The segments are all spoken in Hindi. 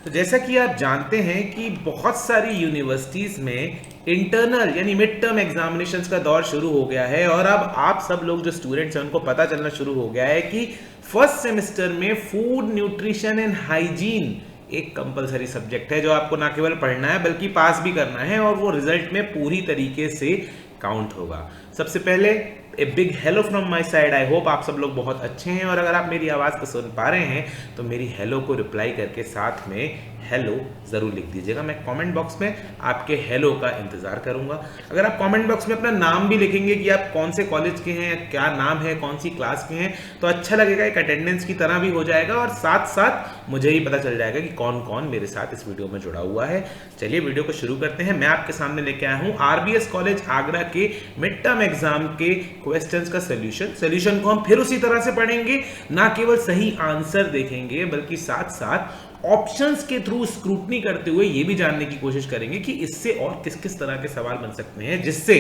तो जैसा कि आप जानते हैं कि बहुत सारी यूनिवर्सिटीज में इंटरनल यानी मिड टर्म एग्जामिनेशंस का दौर शुरू हो गया है और अब आप सब लोग जो स्टूडेंट्स हैं उनको पता चलना शुरू हो गया है कि फर्स्ट सेमेस्टर में फूड न्यूट्रिशन एंड हाइजीन एक कंपलसरी सब्जेक्ट है जो आपको ना केवल पढ़ना है बल्कि पास भी करना है और वो रिजल्ट में पूरी तरीके से काउंट होगा। सबसे पहले a big hello from my side. I hope आप सब लोग बहुत अच्छे हैं और अगर आप मेरी आवाज़ को सुन पा रहे हैं तो मेरी हेलो को रिप्लाई करके साथ में हेलो ज़रूर लिख दीजिएगा। मैं कमेंट बॉक्स में आपके हेलो का इंतज़ार करूंगा। अगर आप कमेंट बॉक्स में अपना नाम भी लिखेंगे कि आप कौन से कॉलेज के हैं, क्या नाम है, कौन सी क्लास के हैं, तो अच्छा लगेगा, एक अटेंडेंस की तरह भी हो जाएगा और साथ साथ मुझे ही पता चल जाएगा कि कौन कौन मेरे साथ इस वीडियो में जुड़ा हुआ है। चलिए वीडियो को शुरू करते हैं। मैं आपके सामने लेके आया हूँ RBS कॉलेज आगरा के मिड टर्म एग्जाम के क्वेश्चंस का सोल्यूशन को हम फिर उसी तरह से पढ़ेंगे, ना केवल सही आंसर देखेंगे बल्कि साथ साथ ऑप्शंस के थ्रू स्क्रूटनी करते हुए ये भी जानने की कोशिश करेंगे कि इससे और किस किस तरह के सवाल बन सकते हैं जिससे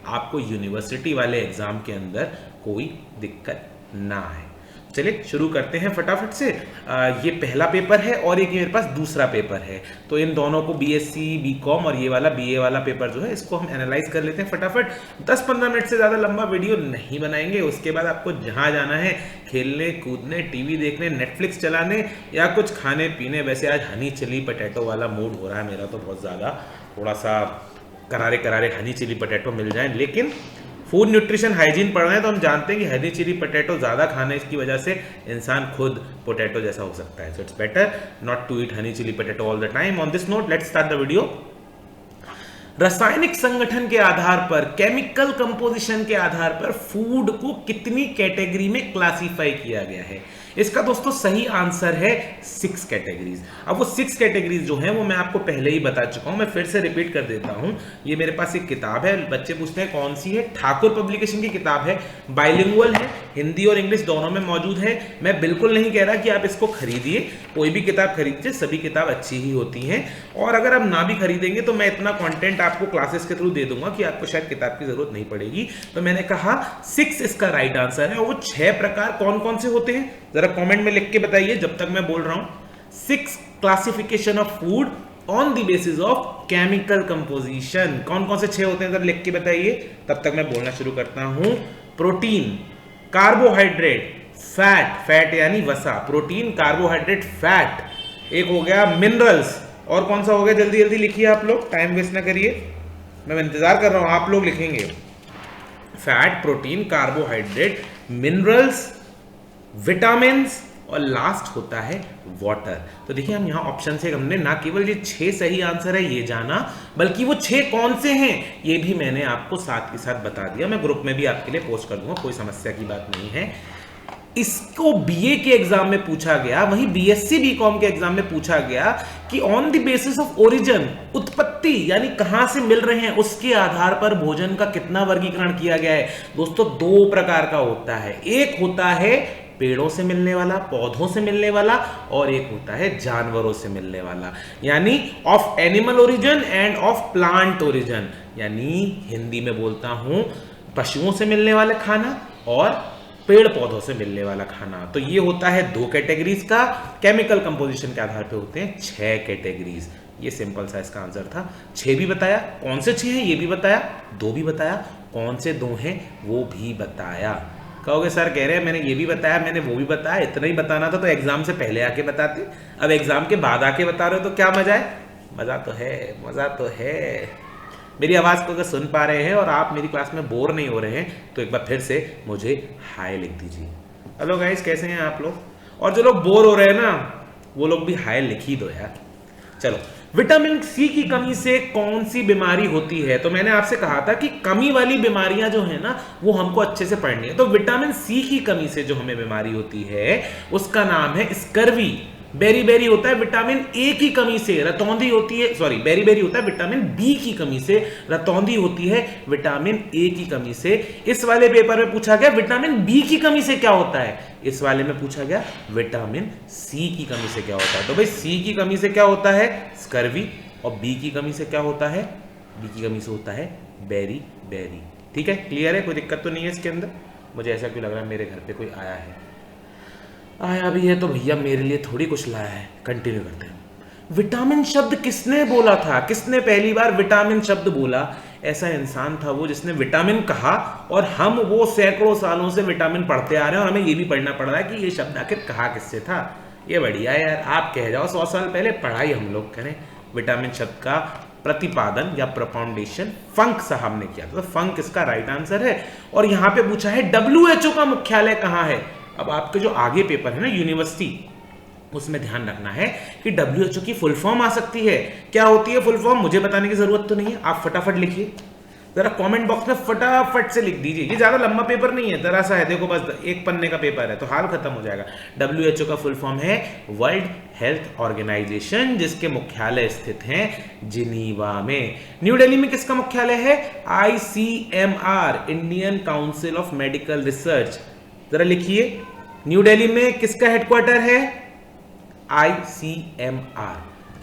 आपको यूनिवर्सिटी वाले एग्जाम के अंदर कोई दिक्कत ना आए। चलिए शुरू करते हैं फटाफट से। ये पहला पेपर है और एक मेरे पास दूसरा पेपर है, तो इन दोनों को BSc BCom और ये वाला BA वाला पेपर जो है इसको हम एनालाइज कर लेते हैं फटाफट। 10-15 मिनट से ज़्यादा लंबा वीडियो नहीं बनाएंगे। उसके बाद आपको जहाँ जाना है, खेलने कूदने, टीवी देखने, नेटफ्लिक्स चलाने या कुछ खाने पीने। वैसे आज हनी चिली पटेटो वाला मूड हो रहा है मेरा तो बहुत ज़्यादा, थोड़ा सा करारे करारे हनी चिली पटेटो मिल जाए। लेकिन फूड न्यूट्रिशन हाइजीन पढ़ रहे हैं तो हम जानते हैं कि हनी चिली पोटैटो ज़्यादा खाने की वजह से इंसान खुद पोटैटो जैसा हो सकता है। So it's better not to eat honey chilli potato all the time. On this note let's start the video. रासायनिक संगठन के आधार पर, केमिकल कंपोजिशन के आधार पर फूड को कितनी कैटेगरी में क्लासिफाई किया गया है? इसका दोस्तों सही आंसर है 6 कैटेगरीज। अब वो 6 कैटेगरीज जो हैं वो मैं आपको पहले ही बता चुका हूं, मैं फिर से रिपीट कर देता हूं। ये मेरे पास एक किताब है, बच्चे पूछते हैं कौन सी है, ठाकुर पब्लिकेशन की किताब है, बाइलिंगुअल है, हिंदी और इंग्लिश दोनों में मौजूद है। मैं बिल्कुल नहीं कह रहा कि आप इसको खरीदिए, कोई भी किताब खरीदिए, सभी किताब अच्छी ही होती हैं। और अगर आप ना भी खरीदेंगे तो मैं इतना कंटेंट आपको क्लासेस के थ्रू दे दूंगा कि आपको शायद किताब की जरूरत नहीं पड़ेगी। तो मैंने कहा 6 इसका राइट आंसर है। और वो 6 प्रकार कौन कौन से होते हैं जरा कमेंट में लिख के बताइए जब तक मैं बोल रहा हूं। 6 classification of food on the basis of chemical composition. कौन कौन से 6 होते हैं जरा लिख के बताइए, तब तक मैं बोलना शुरू करता हूं। प्रोटीन, कार्बोहाइड्रेट, फैट यानी वसा, प्रोटीन, कार्बोहाइड्रेट, फैट। एक हो गया मिनरल्स, और कौन सा हो गया? जल्दी जल्दी लिखिए आप लोग, टाइम वेस्ट ना करिए, मैं इंतजार कर रहा हूं, आप लोग लिखेंगे। Fat, protein, carbohydrate, minerals, vitamins और लास्ट होता है वाटर। तो देखिए हम यहाँ ऑप्शन से हमने ना केवल ये 6 सही आंसर है ये जाना, बल्कि वो 6 कौन से हैं ये भी मैंने आपको साथ के साथ बता दिया। मैं ग्रुप में भी आपके लिए पोस्ट कर दूंगा, कोई समस्या की बात नहीं है। इसको BA के एग्जाम में पूछा गया, वहीं BSc BCom के एग्जाम में पूछा गया कि on the basis of origin, उत्पत्ति यानी कहां से मिल रहे हैं उसके आधार पर भोजन का कितना वर्गीकरण किया गया है। दोस्तों 2 प्रकार का होता है, एक होता है पेड़ों से मिलने वाला, पौधों से मिलने वाला, और एक होता है जानवरों से मिलने वाला, यानी of animal origin end of plant origin. यानी हिंदी में बोलता हूं, पशुओं से मिलने वाला खाना और पेड़ पौधों से मिलने वाला खाना। तो ये होता है 2 कैटेगरीज का। केमिकल कंपोजिशन के आधार पे होते हैं 6 कैटेगरीज। ये सिंपल सा इसका आंसर था। 6 भी बताया, कौन से 6 हैं ये भी बताया, 2 भी बताया, कौन से 2 हैं वो भी बताया। कहोगे सर कह रहे हैं मैंने ये भी बताया, मैंने वो भी बताया, इतना ही बताना था तो एग्जाम से पहले आके बताते, अब एग्जाम के बाद आके बता रहे हो तो क्या मजा है? मजा तो है, मजा तो है। मेरी आवाज़ को अगर सुन पा रहे हैं और आप मेरी क्लास में बोर नहीं हो रहे हैं तो एक बार फिर से मुझे हाय लिख दीजिए। हेलो गाइस, कैसे हैं आप लोग? और जो लोग बोर हो रहे हैं ना वो लोग भी हाय लिख ही दो यार। चलो, विटामिन C की कमी से कौन सी बीमारी होती है? तो मैंने आपसे कहा था कि कमी वाली बीमारियां जो है ना वो हमको अच्छे से पढ़नी है। तो विटामिन C की कमी से जो हमें बीमारी होती है उसका नाम है स्कर्वी। बेरी होता है विटामिन A की कमी से, रतौंधी होती है, सॉरी बेरी होता है विटामिन B की कमी से, रतौंधी होती है विटामिन A की कमी से। इस वाले पेपर में पूछा गया विटामिन B की कमी से क्या होता है, इस वाले में पूछा गया विटामिन C की कमी से क्या होता है। तो भाई C की कमी से क्या होता है? स्कर्वी। और B की कमी से क्या होता है? B की कमी से होता है बेरी। ठीक है, क्लियर है, कोई दिक्कत तो नहीं है इसके अंदर? मुझे ऐसा क्यों लग रहा है मेरे घर पे कोई आया है? आया भी है तो भैया मेरे लिए थोड़ी कुछ लाया है। कंटिन्यू करते हैं। विटामिन शब्द किसने बोला था? किसने पहली बार विटामिन शब्द बोला? ऐसा इंसान था वो जिसने विटामिन कहा, और हम वो सैकड़ों सालों से विटामिन पढ़ते आ रहे हैं और हमें ये भी पढ़ना पड़ रहा है कि ये शब्द आखिर कहा किससे था। ये बढ़िया यार, आप कह जाओ 100 साल पहले पढ़ाई हम लोग करें। विटामिन शब्द का प्रतिपादन या प्रोपाउंडेशन फंक साहब ने किया, तो फंक इसका राइट आंसर है। और यहां पे पूछा है WHO का मुख्यालय कहां है। अब आपके जो आगे पेपर है ना यूनिवर्सिटी, उसमें ध्यान रखना है कि WHO की फुल फॉर्म आ सकती है। क्या होती है फुल फॉर्म, मुझे बताने की जरूरत तो नहीं है, आप फटाफट लिखिए जरा कमेंट बॉक्स में, फटाफट से लिख दीजिए। ये ज्यादा लंबा पेपर नहीं है, जरा सा है, देखो बस एक पन्ने का पेपर है तो हाल खत्म हो जाएगा। WHO का फुल फॉर्म है वर्ल्ड हेल्थ ऑर्गेनाइजेशन, जिसके मुख्यालय स्थित हैं जिनीवा में। न्यू दिल्ली में किसका मुख्यालय है? ICMR, Indian council of medical research. जरा लिखिए, न्यू दिल्ली में किसका हेडक्वार्टर है? ICMR।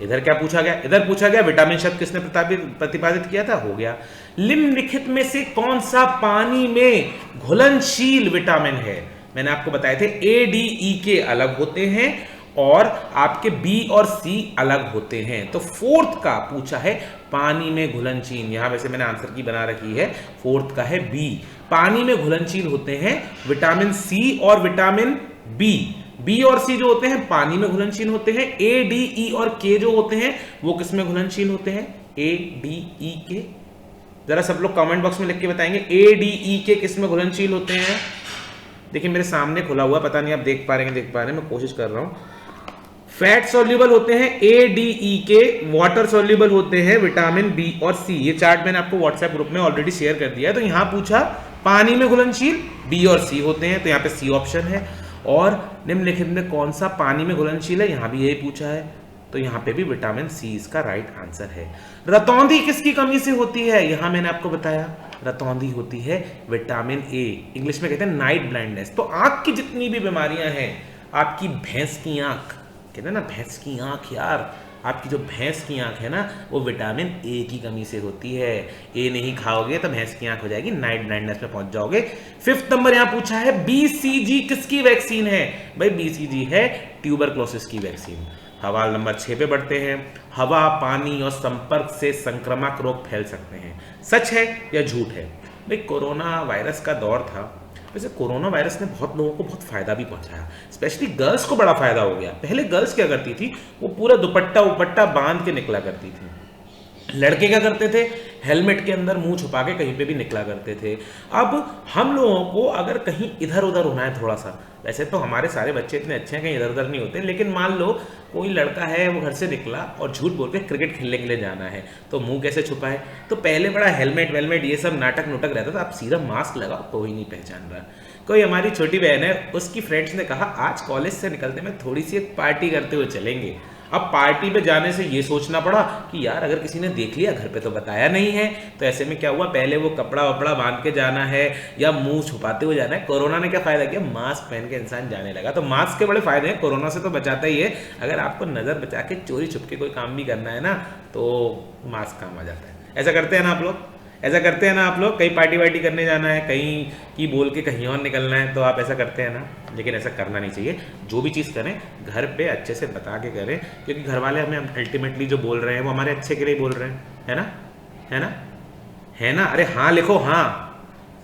इधर क्या पूछा गया? इधर पूछा गया विटामिन शब्द किसने प्रतिपादित किया था, हो गया। निम्नलिखित में से कौन सा पानी में घुलनशील विटामिन है? मैंने आपको बताए थे A, D, E के अलग होते हैं और आपके B और C अलग होते हैं। तो फोर्थ का पूछा है पानी में घुलनशील, यहां वैसे मैंने आंसर की बना रखी है, फोर्थ का है B। पानी में घुलनशील होते हैं विटामिन C और विटामिन B और C जो होते हैं पानी में घुलनशील होते हैं। A, D, E और K जो होते हैं वो किस में घुलनशील होते हैं? A, D, E, K। जरा सब लोग कमेंट बॉक्स में लिख के बताएंगे A, D, E, K किस में घुलनशील होते हैं। देखिए मेरे सामने खुला हुआ, पता नहीं आप देख पा रहे हैं, मैं कोशिश कर रहा हूं। फैट सॉल्युबल होते हैं A, D, E, K, water soluble होते हैं विटामिन B और C। ये चार्ट मैंने आपको व्हाट्सएप ग्रुप में ऑलरेडी शेयर कर दिया है। तो यहां पूछा पानी में घुलनशील B और C होते हैं, तो यहाँ पे C ऑप्शन है। और निम्नलिखित में कौन सा पानी में घुलनशील है, यहां भी यही पूछा है, तो यहां पे भी विटामिन C इसका राइट आंसर है। रतौंधी किसकी कमी से होती है? यहां मैंने आपको बताया रतौंधी होती है विटामिन A, इंग्लिश में कहते हैं नाइट ब्लाइंडनेस। तो आंख की जितनी भी बीमारियां हैं, आपकी भैंस की आंख, कहते हैं ना भैंस की आंख, यार आपकी जो भैंस की आंख है ना वो विटामिन A की कमी से होती है। A नहीं खाओगे तो भैंस की आंख हो जाएगी, नाइट ब्लाइंडनेस पे पहुंच जाओगे। 5th नंबर यहां पूछा है BCG किसकी वैक्सीन है? भाई BCG है ट्यूबरक्लोसिस की वैक्सीन। सवाल नंबर 6 पे बढ़ते हैं। हवा, पानी और संपर्क से संक्रामक रोग फैल सकते हैं, सच है या झूठ है? भाई कोरोना वायरस का दौर था, वैसे कोरोना वायरस ने बहुत लोगों को बहुत फायदा भी पहुंचाया, स्पेशली गर्ल्स को बड़ा फायदा हो गया। पहले गर्ल्स क्या करती थी, वो पूरा दुपट्टा बांध के निकला करती थी। लड़के क्या करते थे, हेलमेट के अंदर मुंह छुपा के कहीं पे भी निकला करते थे। अब हम लोगों को अगर कहीं इधर उधर होना है थोड़ा सा, वैसे तो हमारे सारे बच्चे इतने अच्छे हैं कहीं इधर उधर नहीं होते, लेकिन मान लो कोई लड़का है वो घर से निकला और झूठ बोल के क्रिकेट खेलने के लिए जाना है, तो मुंह कैसे छुपाए? तो पहले बड़ा हेलमेट वेलमेट ये सब नाटक नुटक रहता था, अब सीधा मास्क लगाओ, कोई नहीं पहचान रहा। कोई हमारी छोटी बहन है, उसकी फ्रेंड्स ने कहा आज कॉलेज से निकलते में थोड़ी सी एक पार्टी करते हुए चलेंगे। अब पार्टी पे जाने से ये सोचना पड़ा कि यार अगर किसी ने देख लिया, घर पे तो बताया नहीं है, तो ऐसे में क्या हुआ, पहले वो कपड़ा वपड़ा बांध के जाना है या मुंह छुपाते हुए जाना है। कोरोना ने क्या फायदा किया, मास्क पहन के इंसान जाने लगा। तो मास्क के बड़े फायदे हैं, कोरोना से तो बचाता ही है, अगर आपको नजर बचा के चोरी छुप के कोई काम भी करना है ना तो मास्क काम आ जाता है। ऐसा करते हैं ना आप लोग, ऐसा करते हैं ना आप लोग, कहीं पार्टी वार्टी करने जाना है, कहीं की बोल के कहीं और निकलना है, तो आप ऐसा करते हैं ना। लेकिन ऐसा करना नहीं चाहिए, जो भी चीज़ करें घर पे अच्छे से बता के करें, क्योंकि घर वाले हमें अल्टीमेटली जो बोल रहे हैं वो हमारे अच्छे के लिए बोल रहे हैं, है ना, है ना, है ना। अरे हाँ लिखो, हाँ,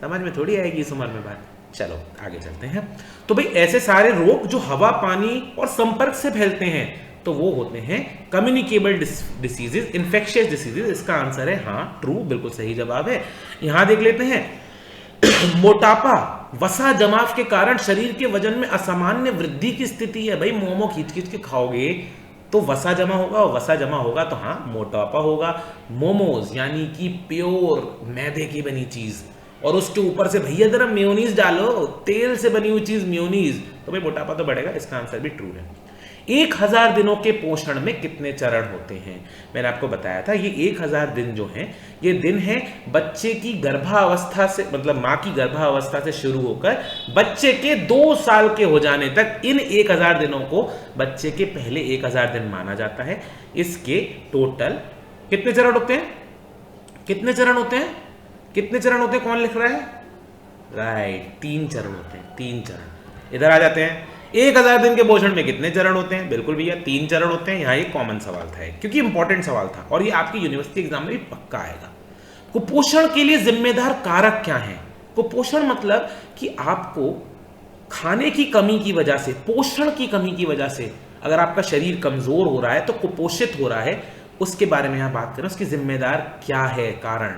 समझ में थोड़ी आएगी इस उम्र में बात। चलो आगे चलते हैं। तो भाई ऐसे सारे रोग जो हवा, पानी और संपर्क से फैलते हैं, तो वो होते हैं कम्युनिकेबल डिसीजेज, इन्फेक्शियस डिसीजेज। इसका आंसर है हाँ, ट्रू, बिल्कुल सही जवाब है। यहां देख लेते हैं मोटापा, वसा जमाव के कारण शरीर के वजन में असामान्य वृद्धि की स्थिति है। भाई मोमो खींच खींच के खाओगे तो वसा जमा होगा, और वसा जमा होगा तो हाँ मोटापा होगा। मोमोज यानी कि प्योर मैदे की बनी चीज, और उसके ऊपर से भैया जरा मेयोनीज डालो, तेल से बनी हुई चीज मेयोनीज, तो भाई मोटापा तो बढ़ेगा। इसका आंसर भी ट्रू है। 1000 दिनों के पोषण में कितने चरण होते हैं? मैंने आपको बताया था ये 1000 दिन जो हैं, ये दिन है बच्चे की गर्भावस्था से, मतलब मां की गर्भावस्था से शुरू होकर बच्चे के 2 साल के हो जाने तक। इन 1000 दिनों को बच्चे के पहले 1000 दिन माना जाता है। इसके टोटल कितने चरण होते हैं? कितने चरण होते हैं? कितने चरण होते हैं? कौन लिख रहा है? राइट, 3 चरण होते हैं, 3 चरण। इधर आ जाते हैं। 1000 दिन के पोषण में कितने चरण होते हैं? बिल्कुल भैया 3 चरण होते हैं। यहाँ एक कॉमन सवाल था क्योंकि इंपॉर्टेंट सवाल था और ये आपकी यूनिवर्सिटी एग्जाम में भी पक्का आएगा। कुपोषण के लिए जिम्मेदार कारक क्या है? कुपोषण मतलब कि आपको खाने की कमी की वजह से, पोषण की कमी की वजह से अगर आपका शरीर कमजोर हो रहा है तो कुपोषित हो रहा है, उसके बारे में यहां बात करें। उसकी जिम्मेदार क्या है कारण?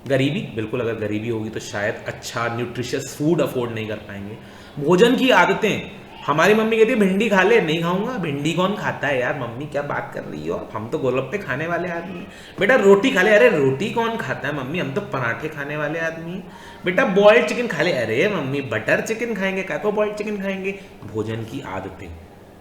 गरीबी, बिल्कुल अगर गरीबी होगी तो शायद अच्छा न्यूट्रिशियस फूड अफोर्ड नहीं कर पाएंगे। भोजन की आदतें, हमारी मम्मी कहती है भिंडी खा ले, नहीं खाऊंगा, भिंडी कौन खाता है यार, मम्मी क्या बात कर रही हो, हम तो गोलगप्पे खाने वाले आदमी हैं। बेटा रोटी खा ले, अरे रोटी कौन खाता है मम्मी, हम तो पराठे खाने वाले आदमी हैं। बेटा बॉइल्ड चिकन खा ले, अरे मम्मी बटर चिकन खाएंगे, क्या को बॉइल्ड चिकन खाएंगे। भोजन की आदतें,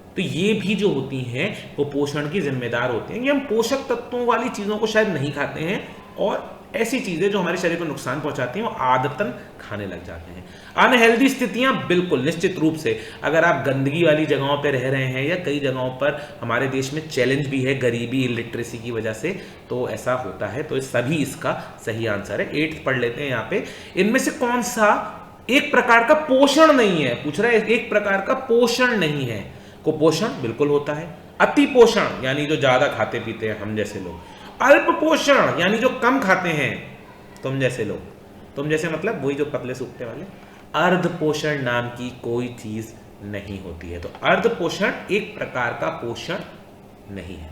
तो ये भी जो होती हैं वो पोषण की जिम्मेदार होती हैं कि हम पोषक तत्वों वाली चीजों को शायद नहीं खाते हैं और ऐसी चीजें जो हमारे शरीर को नुकसान पहुंचाती हैं वो आदतन खाने लग जाते हैं। अनहेल्दी स्थितियां, बिल्कुल निश्चित रूप से अगर आप गंदगी वाली जगहों पर रह रहे हैं या कई जगहों पर हमारे देश में चैलेंज भी है गरीबी इलिटरेसी की वजह से, तो ऐसा होता है। तो सभी इसका सही आंसर है। 8th पढ़ लेते हैं यहाँ पे, इनमें से कौन सा एक प्रकार का पोषण नहीं है? पूछ रहा है एक प्रकार का पोषण नहीं है। कुपोषण बिल्कुल होता है। अति पोषण यानी जो ज्यादा खाते पीते हैं हम जैसे लोग। अल्प पोषण यानी जो कम खाते हैं तुम जैसे लोग, तुम जैसे मतलब वही जो पतले सूखते वाले। अर्ध पोषण नाम की कोई चीज नहीं होती है। तो अर्ध पोषण एक प्रकार का पोषण नहीं है।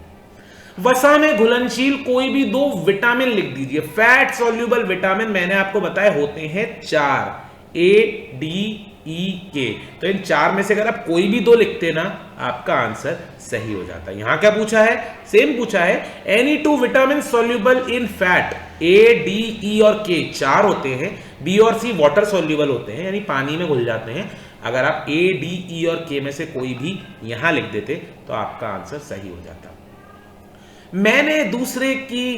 वसा में घुलनशील कोई भी 2 विटामिन लिख दीजिए। फैट सॉल्युबल विटामिन मैंने आपको बताया होते हैं 4, A, D, E, K। तो इन 4 में से अगर आप कोई भी 2 लिखते ना, आपका आंसर सही हो जाता है। यहां क्या पूछा है? सेम पूछा है, any 2 vitamin soluble in fat, A, D, E और K 4 होते हैं, B और C वाटर सॉल्युबल होते हैं यानी पानी में घुल जाते हैं। अगर आप A, D, E और K में से कोई भी यहां लिख देते तो आपका आंसर सही हो जाता। मैंने दूसरे की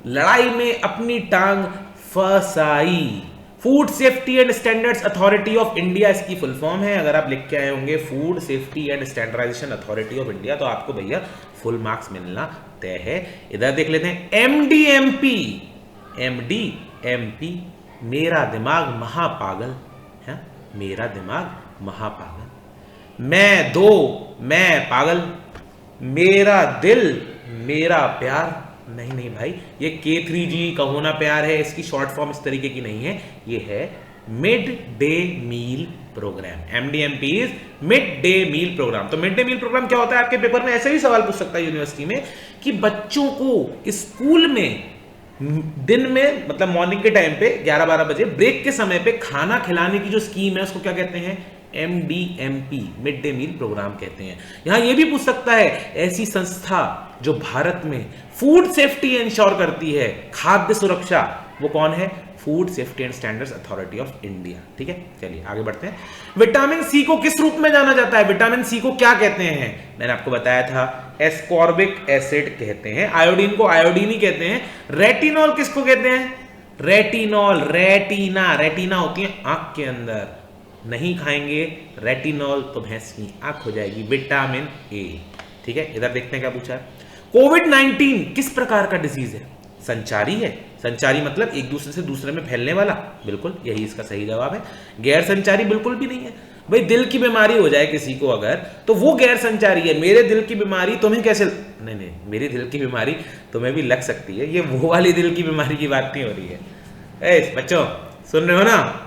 लड़ाई में अपनी टांग फसाई। Food safety and standards authority of India इसकी फुल फॉर्म है। अगर आप लिख के आए होंगे food safety and standardisation authority of India, तो आपको भैया फुल मार्क्स मिलना तय है। इधर देख लेते हैं MDMP। MDMP, मेरा दिमाग महापागल है, मेरा दिमाग महापागल। मैं पागल, मेरा दिल मेरा प्यार। नहीं भाई, ये K3G कहो ना प्यार है, इसकी शॉर्ट फॉर्म इस तरीके की नहीं है, ये है mid day meal programme. MDMP is mid day meal programme. तो मिड डे मील प्रोग्राम क्या होता है? आपके पेपर में ऐसे ही सवाल पूछ सकता है यूनिवर्सिटी में कि बच्चों को स्कूल में दिन में मतलब मॉर्निंग के टाइम पे 11-12 बजे ब्रेक के समय पे खाना खिलाने की जो स्कीम है उसको क्या कहते हैं? MDMP, mid day meal programme कहते हैं। यहां यह भी पूछ सकता है ऐसी संस्था जो भारत में फूड सेफ्टी इंश्योर करती है, खाद्य सुरक्षा, वो कौन है? Food safety and standards authority of India. ठीक है, चलिए आगे बढ़ते हैं। विटामिन सी को किस रूप में जाना जाता है? विटामिन सी को क्या कहते हैं? मैंने आपको बताया था एस्कॉर्बिक एसिड कहते हैं। आयोडीन को आयोडीन ही कहते हैं। रेटिनॉल किसको कहते हैं? रेटिनॉल, रेटिना होती है आंख के अंदर। नहीं खाएंगे रेटिनॉल तो भैंस की आंख हो जाएगी। Vitamin A. ठीक है, इधर देखते हैं क्या पूछा है। कोविड-19 किस प्रकार का डिजीज है? संचारी है। संचारी मतलब एक दूसरे से दूसरे में फैलने वाला, बिल्कुल यही इसका सही जवाब है। गैर संचारी बिल्कुल भी नहीं है। भाई दिल की बीमारी हो जाए किसी को अगर, तो वो गैर संचारी है। मेरे दिल की बीमारी तुम्हें कैसे, नहीं, मेरी दिल की बीमारी तुम्हें भी लग सकती है, ये वो वाली दिल की बीमारी की बात नहीं हो रही है। ए बच्चों सुन रहे हो ना?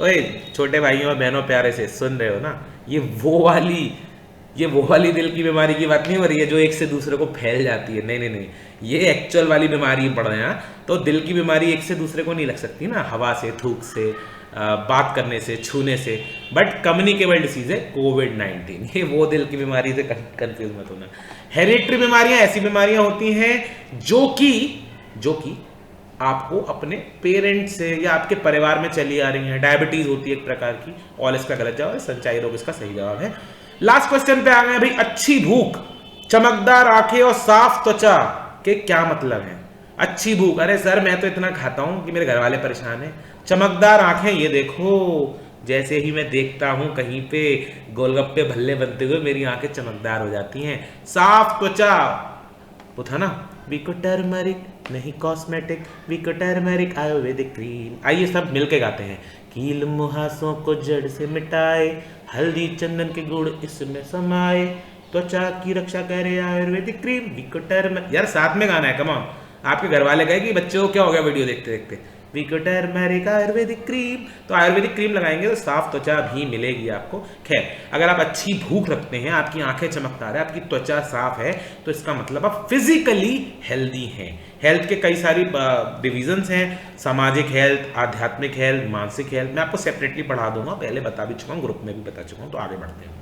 ओए छोटे भाइयों और बहनों प्यारे से सुन रहे हो ना? ये वो वाली दिल की बीमारी की बात नहीं हो रही है जो एक से दूसरे को फैल जाती है। नहीं, ये एक्चुअल वाली बीमारी पढ़ रहे हैं। तो दिल की बीमारी एक से दूसरे को नहीं लग सकती ना, हवा से, थूक से, बात करने से, छूने से। बट कम्युनिकेबल डिसीज है कोविड-19, ये वो दिल की बीमारी से कंफ्यूज मत होना। हेरिडिटरी बीमारियां ऐसी बीमारियां होती हैं जो कि आपको अपने पेरेंट्स से या आपके परिवार में चली आ रही हैं। डायबिटीज होती है एक प्रकार की। और इसका गलत जवाब है, संचारी रोग इसका सही जवाब है। लास्ट क्वेश्चन पे आ गए भाई। अच्छी भूख, चमकदार आंखें और साफ त्वचा के क्या मतलब है? अच्छी भूख, अरे सर मैं तो इतना खाता हूं कि मेरे घर वाले परेशान हैं। चमकदार आंखें, ये देखो जैसे ही मैं देखता हूं कहीं पे गोलगप्पे भल्ले बनते हुए मेरी आंखें चमकदार हो जाती हैं। साफ त्वचा, वो था ना वीको टर्मरिक नहीं कॉस्मेटिक, वीको टर्मरिक आयुर्वेदिक क्रीम। आइए सब मिलके गाते हैं कील मुहासों को जड़ से मिटाए, हल्दी चंदन के गुण इसमें समाए, त्वचा की रक्षा करे आयुर्वेदिक क्रीम, विकोटर्म। यार साथ में गाना है, कम ऑन। आपके घर वाले कहे कि बच्चों को क्या हो गया वीडियो देखते देखते, विकोटर्मरिक आयुर्वेदिक क्रीम। तो आयुर्वेदिक क्रीम लगाएंगे तो साफ त्वचा भी मिलेगी आपको। खैर, अगर आप अच्छी भूख रखते हैं, आपकी आंखें चमकदार है, आपकी त्वचा साफ है, तो इसका मतलब आप फिजिकली हेल्दी हैं। हेल्थ के कई सारी डिविजन्स हैं, सामाजिक हेल्थ, आध्यात्मिक हेल्थ, मानसिक हेल्थ। मैं आपको सेपरेटली पढ़ा दूंगा, पहले बता भी चुका हूँ, ग्रुप में भी बता चुका हूँ। तो आगे बढ़ते हैं।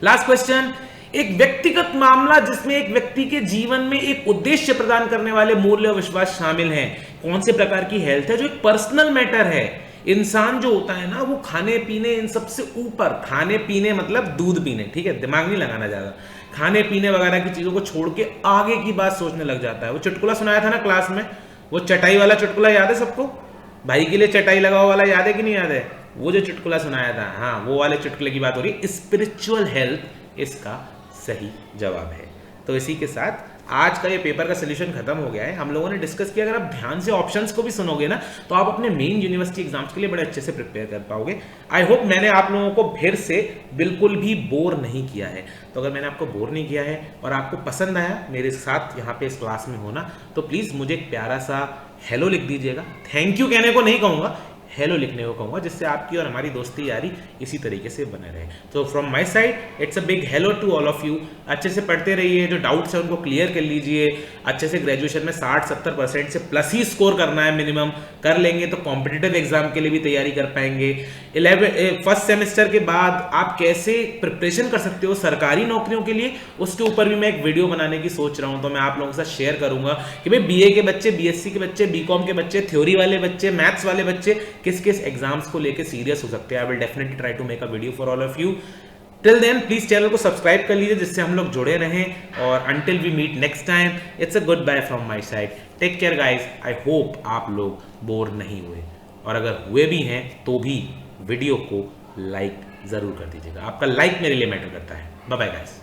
लास्ट क्वेश्चन, एक व्यक्तिगत मामला जिसमें एक व्यक्ति के जीवन में एक उद्देश्य प्रदान करने वाले मूल्य और विश्वास शामिल हैं। कौन से प्रकार की हेल्थ है? जो एक पर्सनल मैटर है। इंसान जो होता है ना, वो खाने पीने इन सबसे ऊपर, खाने पीने मतलब दूध पीने, ठीक है, दिमाग नहीं लगाना ज्यादा, खाने पीने वगैरह की चीजों को छोड़ के आगे की बात सोचने लग जाता है। वो चुटकुला सुनाया था ना क्लास में, वो चटाई वाला चुटकुला याद है सबको? भाई के लिए चटाई लगाओ वाला याद है कि नहीं याद है? वो जो चुटकुला सुनाया था, हाँ, वो वाले चुटकुले की बात हो रही। स्पिरिचुअल हेल्थ इसका सही जवाब है। तो इसी के साथ आज का ये पेपर का सोल्यूशन खत्म हो गया है। हम लोगों ने डिस्कस किया, अगर आप ध्यान से ऑप्शंस को भी सुनोगे ना, तो आप अपने मेन यूनिवर्सिटी एग्जाम्स के लिए बड़े अच्छे से प्रिपेयर कर पाओगे। आई होप मैंने आप लोगों को फिर से बिल्कुल भी बोर नहीं किया है। तो अगर मैंने आपको बोर नहीं किया है और आपको पसंद आया मेरे साथ यहाँ पे इस क्लास में होना, तो प्लीज़ मुझे एक प्यारा सा हेलो लिख दीजिएगा। थैंक यू कहने को नहीं कहूँगा, हेलो लिखने को कहूँगा, जिससे आपकी और हमारी दोस्ती यारी इसी तरीके से बने रहे। तो from my side it's a big hello to all of you. अच्छे से पढ़ते रहिए, जो डाउट्स है उनको क्लियर कर लीजिए। अच्छे से ग्रेजुएशन में 60-70% से प्लस ही स्कोर करना है मिनिमम। कर लेंगे तो कॉम्पिटिटिव एग्जाम के लिए भी तैयारी कर पाएंगे। फर्स्ट सेमेस्टर के बाद आप कैसे प्रिपरेशन कर सकते हो सरकारी नौकरियों के लिए, उसके ऊपर भी मैं एक वीडियो बनाने की सोच रहा हूँ। तो मैं आप लोगों के साथ शेयर करूंगा कि भाई बीए के बच्चे, बीएससी के बच्चे, बीकॉम के बच्चे, थ्योरी वाले बच्चे, मैथ्स वाले बच्चे किस किस एग्जाम्स को लेके सीरियस हो सकते हैं। I will definitely try to make a video for all of you. Till then please channel को सब्सक्राइब कर लीजिए, जिससे हम लोग जुड़े रहें। और until we meet next time, it's a good bye from my side. Take care guys. I hope आप लोग बोर नहीं हुए, और अगर हुए भी हैं तो भी वीडियो को लाइक जरूर कर दीजिएगा। आपका लाइक मेरे लिए मैटर करता है। Bye bye guys.